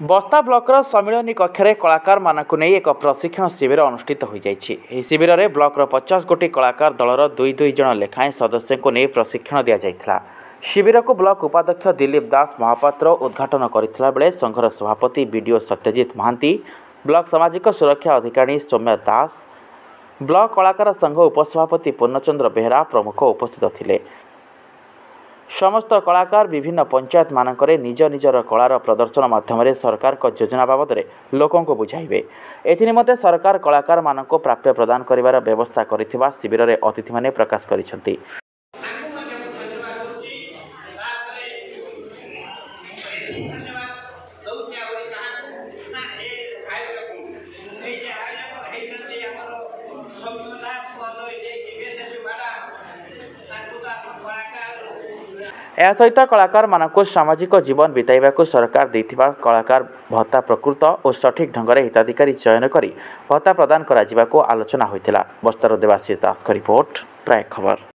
बस्ता ब्लॉकर सम्मिलनी कक्ष कलाकार मानक नहीं एक प्रशिक्षण शिविर अनुष्ठित हो जाए। शिविर में ब्लॉकर 50 गोटी कलाकार दलर 2-2 जन लेखाएं सदस्य को नहीं प्रशिक्षण दि जाता। शिविर को ब्लॉक उपाध्यक्ष दिलीप दास महापात्र उद्घाटन करथिला बेले संघर सभापति बीडीओ सत्यजित महांती, ब्लॉक सामाजिक सुरक्षा अधिकारी सौम्य दास, ब्लॉक कलाकार संघ उपसभापति पूर्णचंद्र बेहरा प्रमुख उपस्थित थिले। समस्त कलाकार विभिन्न पंचायत मानकरे निज निजर कलार प्रदर्शन माध्यम सरकार को योजना बाबद लोकों को बुझाइबे। एथिनिमते सरकार कलाकार मानक प्राप्य प्रदान करिवार व्यवस्था करिथिबा शिविर रे अतिथि माने प्रकाश करिसेंती। या सहित कलाकार मानक सामाजिक जीवन बिताइबा सरकार देथिबा कलाकार भत्ता प्रकृत और सठिक ढंग से हिताधिकारी चयन करी भत्ता प्रदान करा जिबाको आलोचना होइतिला। बस्तर देवाशीष दास का रिपोर्ट, प्राय खबर।